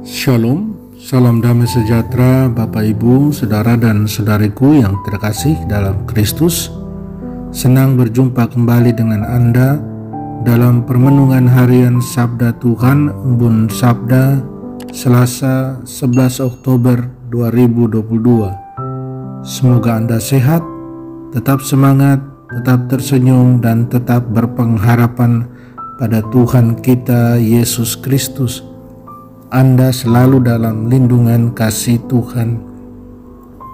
Shalom, salam damai sejahtera Bapak Ibu, Saudara dan Saudariku yang terkasih dalam Kristus. Senang berjumpa kembali dengan Anda dalam permenungan harian Sabda Tuhan Embun Sabda Selasa 11 Oktober 2022. Semoga Anda sehat, tetap semangat, tetap tersenyum dan tetap berpengharapan pada Tuhan kita Yesus Kristus. Anda selalu dalam lindungan kasih Tuhan.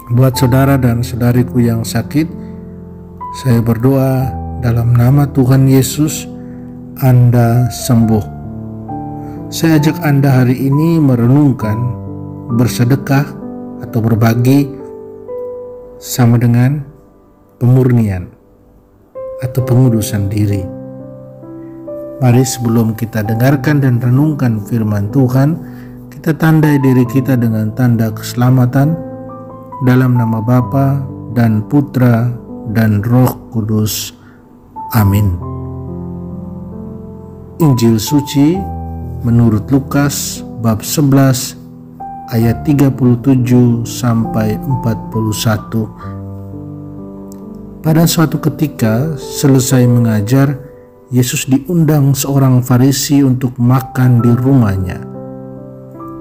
Buat saudara dan saudariku yang sakit, saya berdoa dalam nama Tuhan Yesus, Anda sembuh. Saya ajak Anda hari ini merenungkan, bersedekah atau berbagi sama dengan pemurnian atau pengudusan diri. Mari sebelum kita dengarkan dan renungkan firman Tuhan, kita tandai diri kita dengan tanda keselamatan dalam nama Bapa dan Putra dan Roh Kudus. Amin. Injil suci menurut Lukas bab 11 ayat 37 sampai 41. Pada suatu ketika selesai mengajar, Yesus diundang seorang Farisi untuk makan di rumahnya.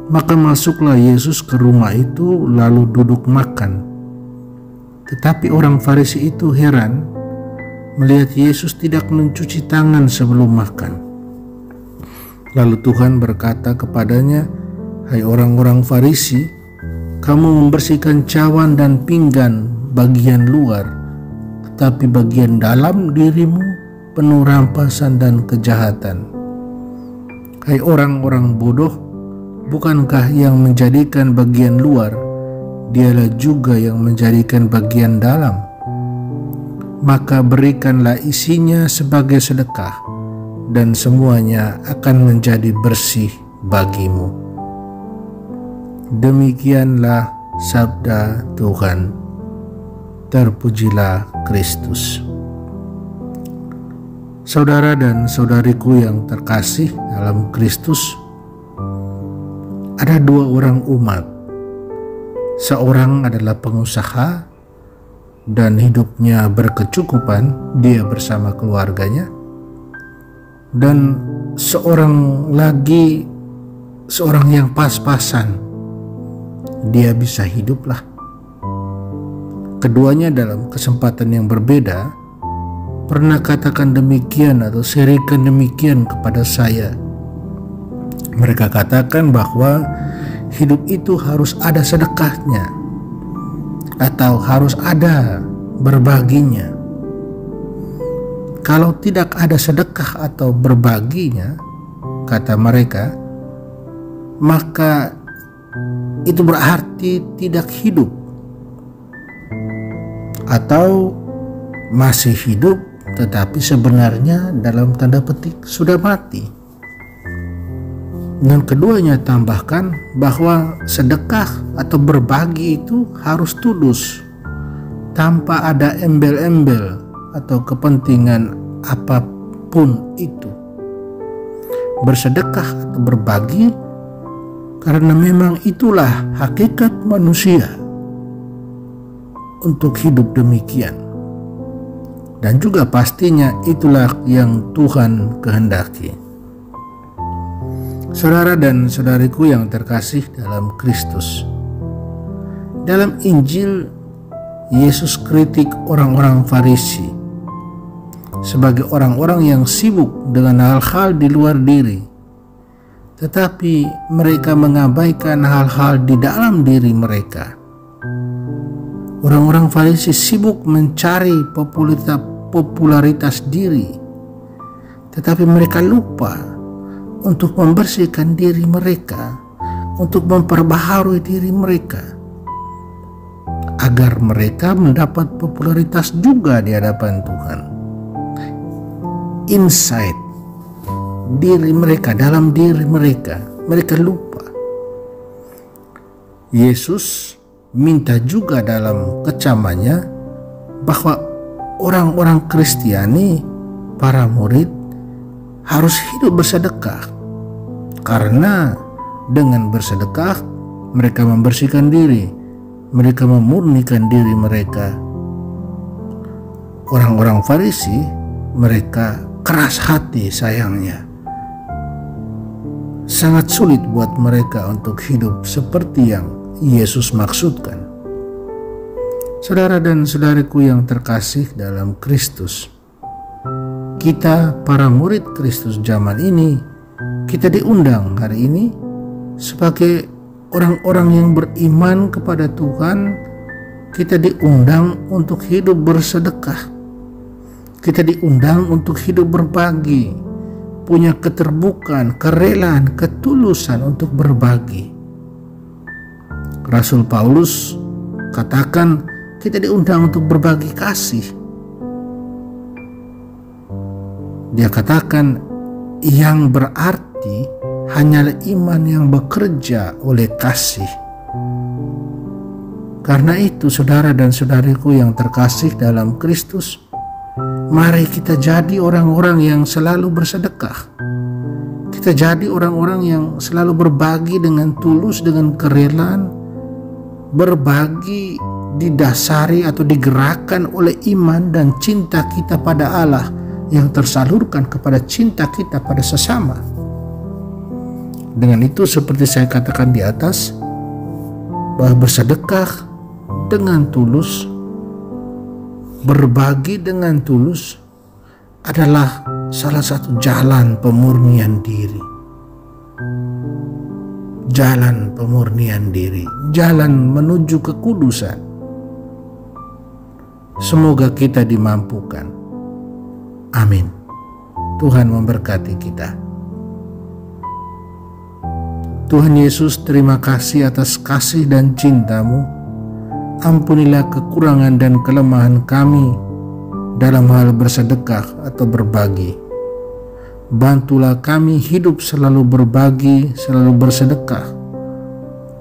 Maka masuklah Yesus ke rumah itu lalu duduk makan. Tetapi orang Farisi itu heran melihat Yesus tidak mencuci tangan sebelum makan. Lalu Tuhan berkata kepadanya, "Hai orang-orang Farisi, kamu membersihkan cawan dan pinggan bagian luar, tetapi bagian dalam dirimu penuh rampasan dan kejahatan. Hai orang-orang bodoh, bukankah yang menjadikan bagian luar, dialah juga yang menjadikan bagian dalam? Maka berikanlah isinya sebagai sedekah, dan semuanya akan menjadi bersih bagimu." Demikianlah sabda Tuhan. Terpujilah Kristus. Saudara dan saudariku yang terkasih dalam Kristus, ada dua orang umat. Seorang adalah pengusaha dan hidupnya berkecukupan, dia bersama keluarganya. Dan seorang lagi, seorang yang pas-pasan, dia bisa hiduplah. Keduanya dalam kesempatan yang berbeda pernah katakan demikian atau serikan demikian kepada saya. Mereka katakan bahwa hidup itu harus ada sedekahnya atau harus ada berbaginya. Kalau tidak ada sedekah atau berbaginya, kata mereka, maka itu berarti tidak hidup atau masih hidup tetapi sebenarnya dalam tanda petik sudah mati. Dan keduanya tambahkan bahwa sedekah atau berbagi itu harus tulus, tanpa ada embel-embel atau kepentingan apapun itu. Bersedekah atau berbagi karena memang itulah hakikat manusia untuk hidup demikian. Dan juga pastinya itulah yang Tuhan kehendaki. Saudara dan saudariku yang terkasih dalam Kristus, dalam Injil Yesus kritik orang-orang Farisi sebagai orang-orang yang sibuk dengan hal-hal di luar diri, tetapi mereka mengabaikan hal-hal di dalam diri mereka. Orang-orang Farisi sibuk mencari popularitas diri, tetapi mereka lupa untuk membersihkan diri mereka, untuk memperbaharui diri mereka, agar mereka mendapat popularitas juga di hadapan Tuhan. Inside diri mereka, dalam diri mereka, mereka lupa. Yesus minta juga dalam kecamannya bahwa orang-orang Kristiani, para murid, harus hidup bersedekah karena Dengan bersedekah, mereka membersihkan diri, mereka memurnikan diri mereka. Orang-orang Farisi, mereka keras hati sayangnya. Sangat sulit buat mereka untuk hidup seperti yang Yesus maksudkan. Saudara dan saudariku yang terkasih dalam Kristus, kita para murid Kristus zaman ini, kita diundang hari ini sebagai orang-orang yang beriman kepada Tuhan. Kita diundang untuk hidup bersedekah. Kita diundang untuk hidup berbagi, punya keterbukaan, kerelaan, ketulusan untuk berbagi. Rasul Paulus katakan kita diundang untuk berbagi kasih. Dia katakan yang berarti hanyalah iman yang bekerja oleh kasih. Karena itu saudara dan saudariku yang terkasih dalam Kristus, mari kita jadi orang-orang yang selalu bersedekah. Kita jadi orang-orang yang selalu berbagi dengan tulus, dengan kerelaan. Berbagi didasari atau digerakkan oleh iman dan cinta kita pada Allah yang tersalurkan kepada cinta kita pada sesama. Dengan itu seperti saya katakan di atas, bahwa bersedekah dengan tulus, berbagi dengan tulus adalah salah satu jalan pemurnian diri. Jalan pemurnian diri, jalan menuju kekudusan. Semoga kita dimampukan. Amin. Tuhan memberkati kita. Tuhan Yesus, terima kasih atas kasih dan cinta-Mu. Ampunilah kekurangan dan kelemahan kami dalam hal bersedekah atau berbagi. Bantulah kami hidup selalu berbagi, selalu bersedekah.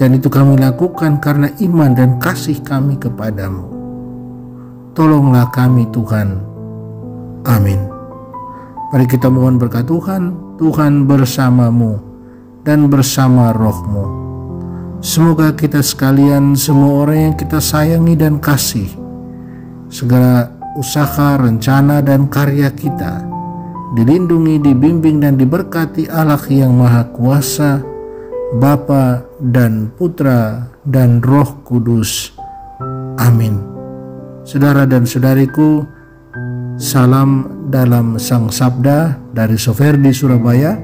Dan itu kami lakukan karena iman dan kasih kami kepadamu. Tolonglah kami Tuhan. Amin. Mari kita mohon berkat Tuhan. Tuhan bersamamu dan bersama rohmu. Semoga kita sekalian, semua orang yang kita sayangi dan kasih, segala usaha, rencana, dan karya kita dilindungi, dibimbing, dan diberkati Allah yang Maha Kuasa, Bapa dan Putra dan Roh Kudus. Amin. Saudara dan saudariku, salam dalam Sang Sabda dari Soferdi Surabaya.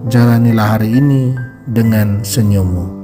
Jalanilah hari ini dengan senyummu.